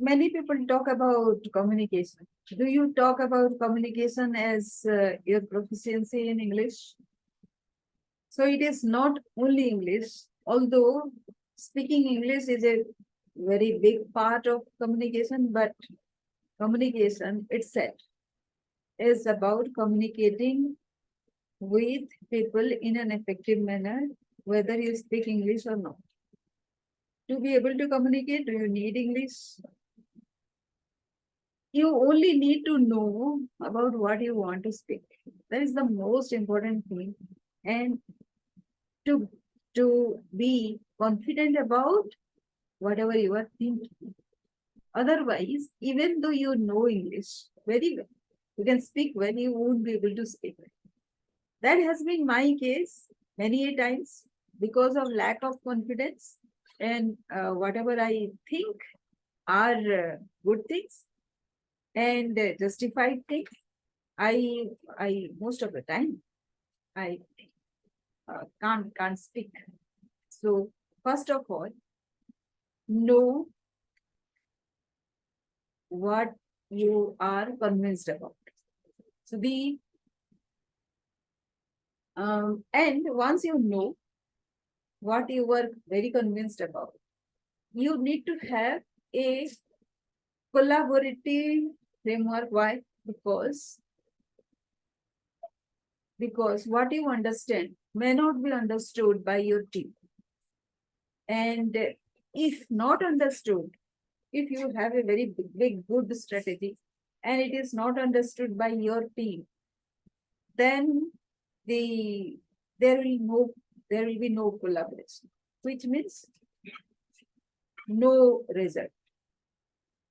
Many people talk about communication. Do you talk about communication as your proficiency in English? So it is not only English, although speaking English is a very big part of communication, but communication itself is about communicating with people in an effective manner, whether you speak English or not. To be able to communicate, do you need English? You only need to know about what you want to speak. That is the most important thing. And to be confident about whatever you are thinking. Otherwise, even though you know English very well, you can speak well, you won't be able to speak well. That has been my case many a times because of lack of confidence and whatever I think are good things and justified things. I most of the time I can't speak. So first of all, know what you are convinced about. So the and once you know what you were very convinced about, you need to have a collaborative framework. Why? Because what you understand may not be understood by your team. And if not understood, if you have a very big good strategy and it is not understood by your team, then the there will no there will be no collaboration, which means no result.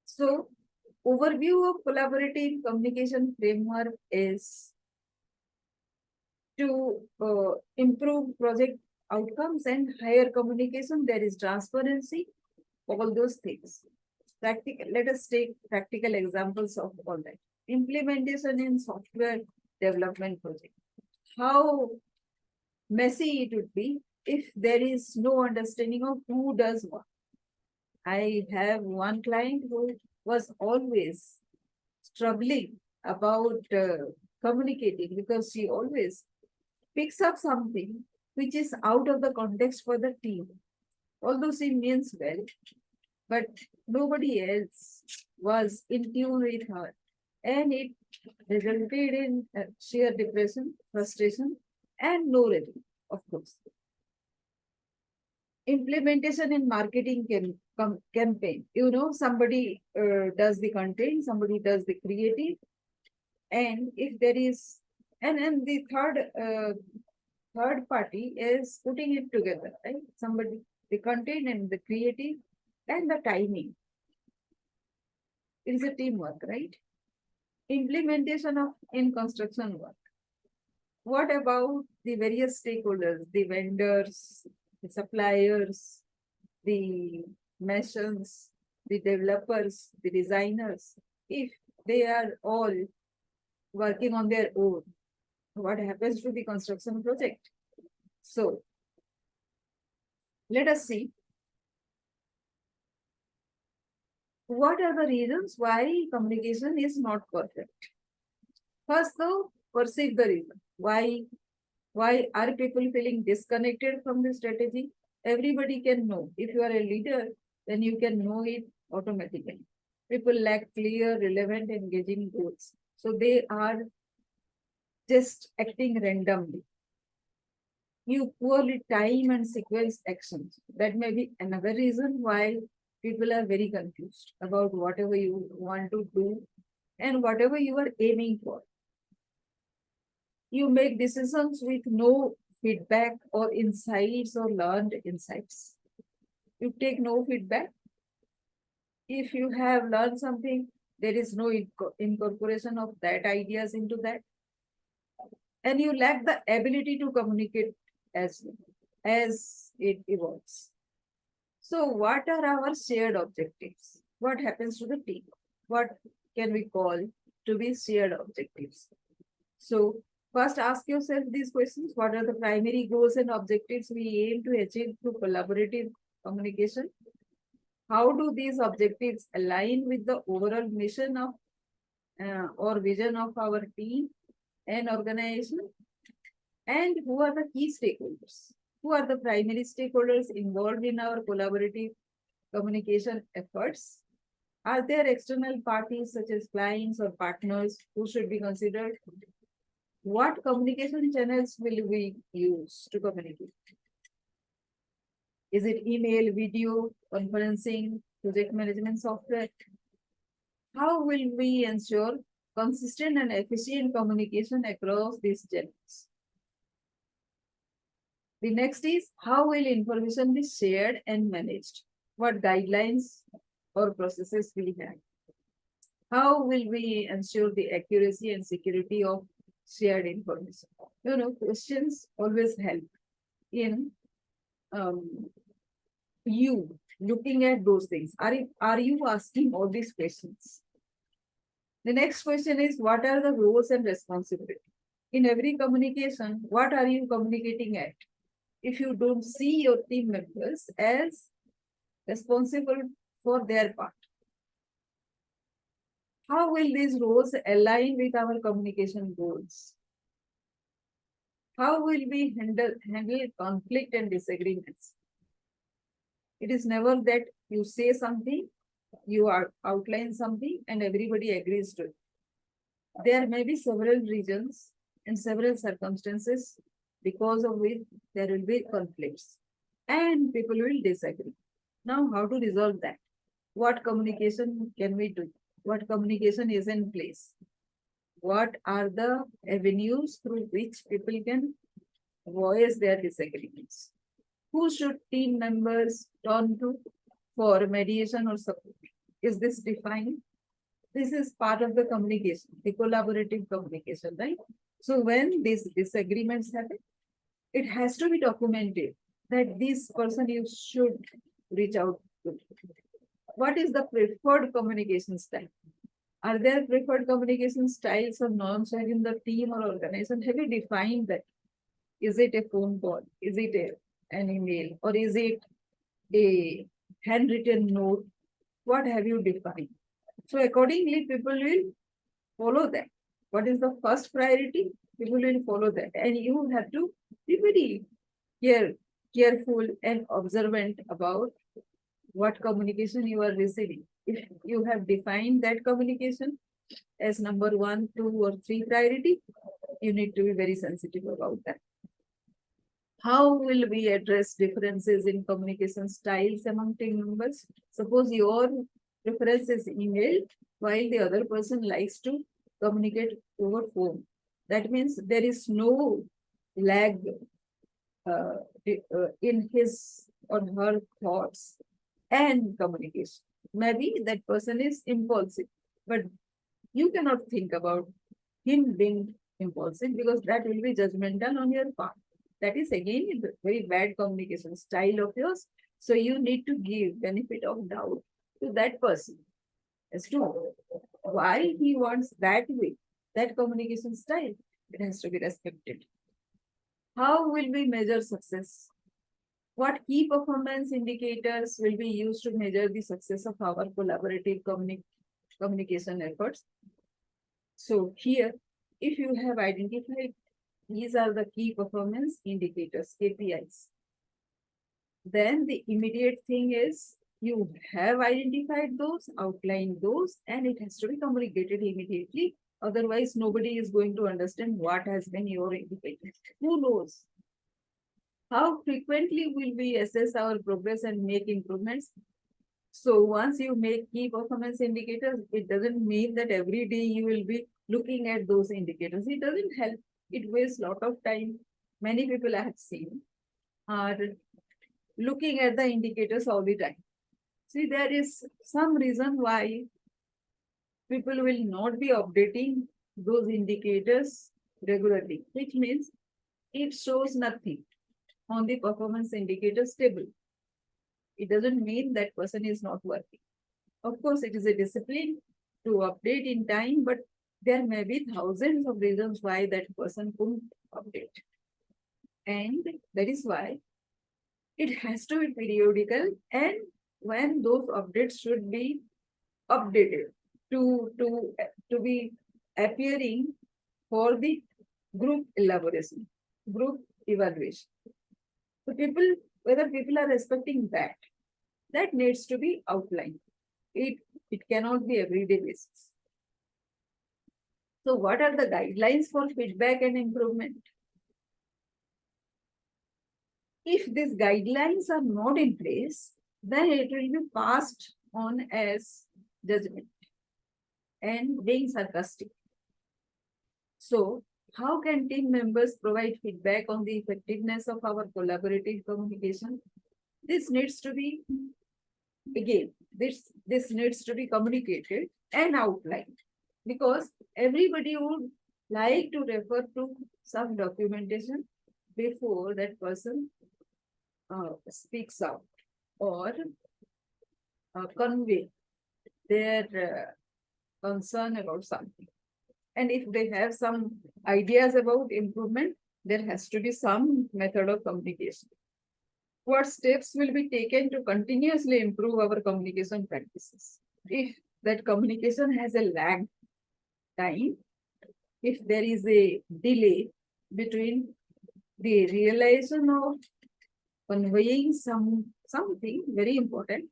So overview of collaborative communication framework is to improve project outcomes and higher communication. There is transparency, all those things. Let us take practical examples of all that. Implementation in software development project. How messy it would be if there is no understanding of who does what. I have one client who was always struggling about communicating because she always picks up something which is out of the context for the team. Although she means well, but nobody else was in tune with her. And it resulted in sheer depression, frustration, and no relief, of course. Implementation in marketing campaign. You know, somebody does the content, somebody does the creative, and if there is, and the third party is putting it together, right? Somebody, the content and the creative and the timing. It is a teamwork, right? Implementation of in construction work. What about the various stakeholders, the vendors, the suppliers, the masons, the developers, the designers? If they are all working on their own, what happens to the construction project? So let us see what are the reasons why communication is not perfect. First, though, perceive the reason. Why are people feeling disconnected from the strategy? Everybody can know. If you are a leader, then you can know it automatically. People lack clear, relevant, engaging goals. So they are just acting randomly. You poorly time and sequence actions. That may be another reason why people are very confused about whatever you want to do and whatever you are aiming for. You make decisions with no feedback or insights or learned insights. You take no feedback. If you have learned something, there is no incorporation of that ideas into that. And you lack the ability to communicate as it evolves. So what are our shared objectives? What happens to the team? What can we call to be shared objectives? So first ask yourself these questions. What are the primary goals and objectives we aim to achieve through collaborative communication? How do these objectives align with the overall mission of or vision of our team and organization? And who are the key stakeholders? Who are the primary stakeholders involved in our collaborative communication efforts? Are there external parties such as clients or partners who should be considered? What communication channels will we use to communicate? Is it email, video, conferencing, project management software? How will we ensure consistent and efficient communication across these channels? The next is how will information be shared and managed? What guidelines or processes we have? How will we ensure the accuracy and security of shared information? Questions always help in um, you looking at those things. Are you asking all these questions? The next question is, what are the roles and responsibilities? In every communication, what are you communicating at? If you don't see your team members as responsible for their part, how will these roles align with our communication goals? How will we handle conflict and disagreements? It is never that you say something, you outline something, and everybody agrees to it. There may be several reasons and several circumstances because of which there will be conflicts and people will disagree. Now, how to resolve that? What communication can we do? What communication is in place? What are the avenues through which people can voice their disagreements? Who should team members turn to for mediation or support? Is this defined? This is part of the communication, the collaborative communication, right? So when these disagreements happen, it has to be documented that this person you should reach out to. What is the preferred communication style? Are there preferred communication styles or norms in the team or organization? Have you defined that? Is it a phone call? Is it an email? Or is it a handwritten note? What have you defined? So accordingly, people will follow that. What is the first priority? People will follow that. And you have to be very careful and observant about what communication you are receiving. If you have defined that communication as number 1, 2, or 3 priority, you need to be very sensitive about that. How will we address differences in communication styles among team members? Suppose your preference is email, while the other person likes to communicate over phone. That means there is no lag in his or her thoughts and communication. Maybe that person is impulsive, but you cannot think about him being impulsive because that will be judgmental on your part. That is again a very bad communication style of yours. So you need to give benefit of doubt to that person as to why he wants that way, that communication style. It has to be respected. How will we measure success? What key performance indicators will be used to measure the success of our collaborative communication efforts? So here, if you have identified these are the key performance indicators, KPIs, then the immediate thing is you have identified those, outlined those, and it has to be communicated immediately. Otherwise, nobody is going to understand what has been your indicator. Who knows? How frequently will we assess our progress and make improvements? So once you make key performance indicators, it doesn't mean that every day you will be looking at those indicators. It doesn't help. It wastes a lot of time. Many people I have seen are looking at the indicators all the time. See, there is some reason why people will not be updating those indicators regularly, which means it shows nothing on the performance indicators table. It doesn't mean that person is not working. Of course, it is a discipline to update in time, but there may be thousands of reasons why that person couldn't update. And that is why it has to be periodical and when those updates should be updated to be appearing for the group elaboration, group evaluation. So whether people are respecting that needs to be outlined. It cannot be everyday basis. So what are the guidelines for feedback and improvement? If these guidelines are not in place, then it will be passed on as judgment and being sarcastic. So, how can team members provide feedback on the effectiveness of our collaborative communication? This needs to be, again, this needs to be communicated and outlined, because everybody would like to refer to some documentation before that person speaks out or convey their concern about something. And if they have some ideas about improvement, there has to be some method of communication. What steps will be taken to continuously improve our communication practices? If that communication has a lag time, if there is a delay between the realization of conveying something very important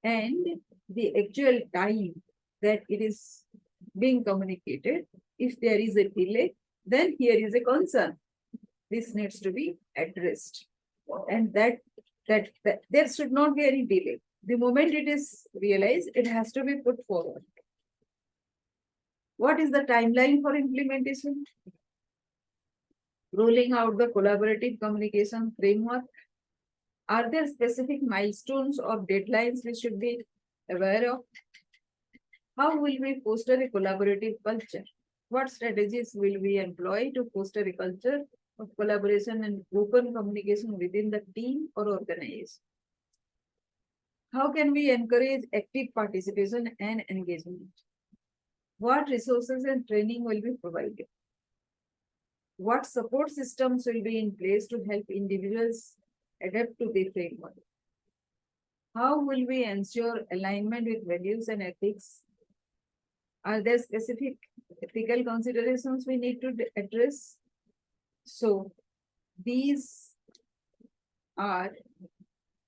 and the actual time that it is being communicated, if there is a delay, then here is a concern. This needs to be addressed. And that there should not be any delay. The moment it is realized, it has to be put forward. What is the timeline for implementation? Rolling out the collaborative communication framework. Are there specific milestones or deadlines we should be aware of? How will we foster a collaborative culture? What strategies will we employ to foster a culture of collaboration and open communication within the team or organization? How can we encourage active participation and engagement? What resources and training will be provided? What support systems will be in place to help individuals adapt to the framework? How will we ensure alignment with values and ethics? Are there specific ethical considerations we need to address? So these are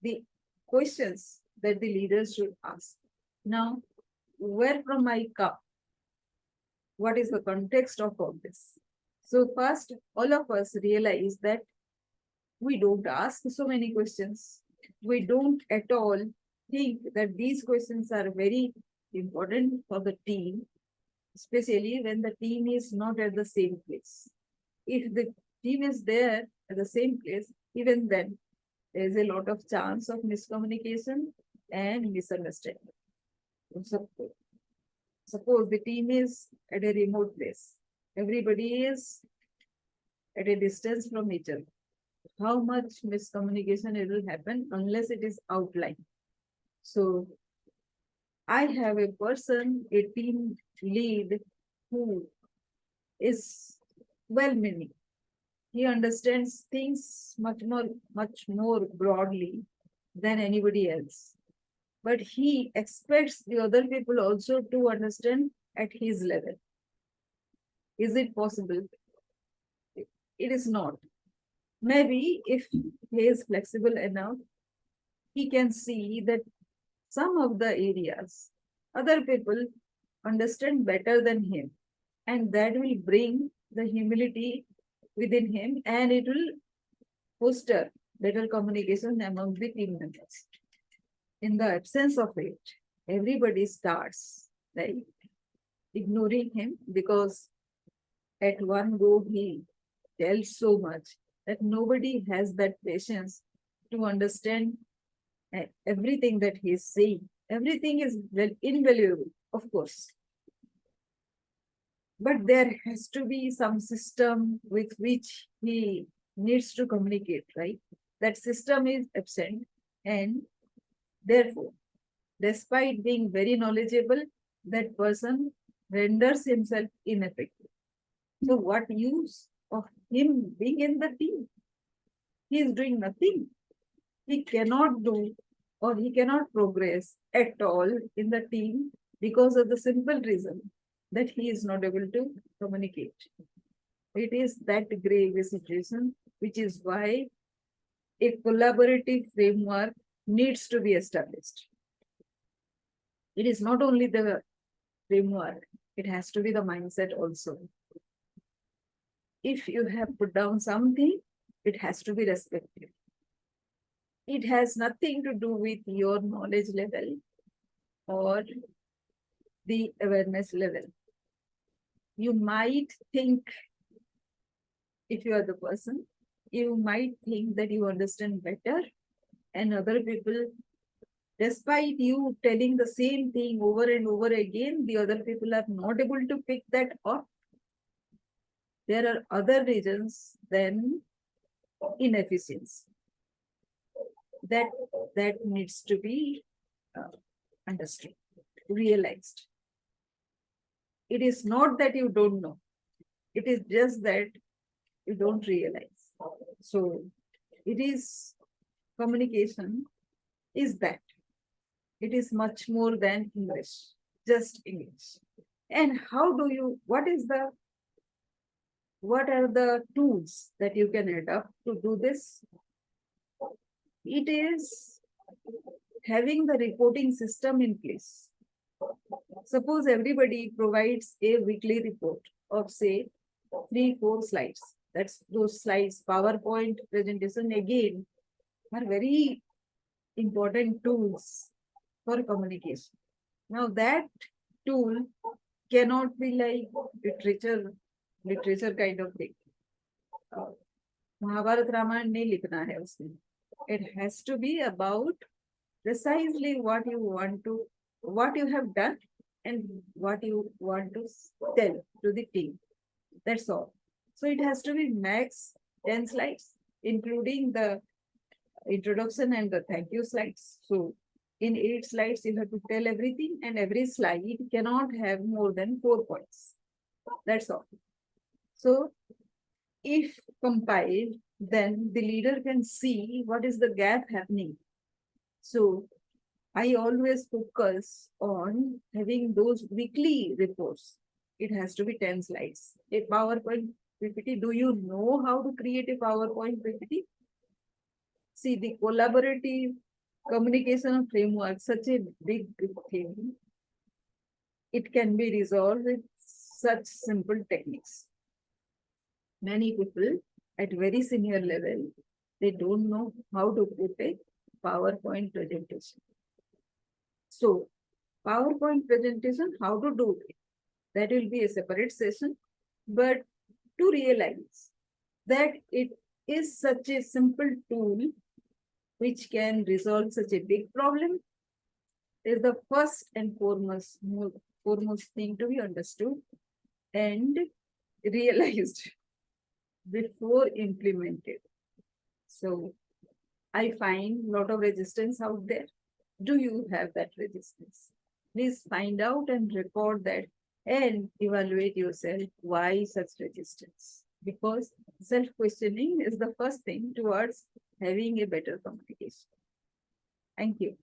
the questions that the leaders should ask. Now, where from I come? What is the context of all this? So first, all of us realize that we don't ask so many questions. We don't at all think that these questions are very important for the team, especially when the team is not at the same place. If the team is there at the same place, even then, there is a lot of chance of miscommunication and misunderstanding. Suppose the team is at a remote place. Everybody is at a distance from each other. How much miscommunication it will happen unless it is outlined. So I have a person, a team lead who is well-meaning. He understands things much more broadly than anybody else. But he expects the other people also to understand at his level. Is it possible? It is not. Maybe if he is flexible enough, he can see that some of the areas other people understand better than him, and that will bring the humility within him, and it will foster better communication among the team members. In the absence of it, everybody starts like ignoring him, because at one go he tells so much that nobody has that patience to understand everything that he is saying. Everything is invaluable, of course. But there has to be some system with which he needs to communicate, right? That system is absent, and therefore, despite being very knowledgeable, that person renders himself ineffective. So what use of him being in the team? He is doing nothing. He cannot do or he cannot progress at all in the team because of the simple reason that he is not able to communicate. It is that grave situation, which is why a collaborative framework needs to be established. It is not only the framework, it has to be the mindset also. If you have put down something, it has to be respected. It has nothing to do with your knowledge level or the awareness level. You might think, if you are the person, you might think that you understand better, and other people, despite you telling the same thing over and over again, the other people are not able to pick that up. There are other reasons than inefficiency that needs to be understood, realized. It is not that you don't know. It is just that you don't realize. So it is communication is that. It is much more than English, just English. And how do you, what are the tools that you can adopt to do this? It is having the reporting system in place. Suppose everybody provides a weekly report of, say, 3-4 slides. That's those slides, PowerPoint presentation again are very important tools for communication. Now that tool cannot be like literature kind of thing. Mahabharat Ramayana नहीं लिखना है उसमें. It has to be about precisely what you have done and what you want to tell to the team. That's all. So it has to be max 10 slides, including the introduction and the thank you slides. So in 8 slides, you have to tell everything, and every slide cannot have more than 4 points. That's all. So if compiled, then the leader can see what is the gap happening. So I always focus on having those weekly reports. It has to be 10 slides. A PowerPoint PPT, do you know how to create a PowerPoint PPT? See, the collaborative communication framework, such a big thing, it can be resolved with such simple techniques. Many people at very senior level, they don't know how to put a PowerPoint presentation. So PowerPoint presentation, how to do it, that will be a separate session. But to realize that it is such a simple tool which can resolve such a big problem is the first and foremost thing to be understood and realized before implemented. So I find a lot of resistance out there. Do you have that resistance? Please find out and record that and evaluate yourself. Why such resistance? Because self-questioning is the first thing towards having a better communication. Thank you.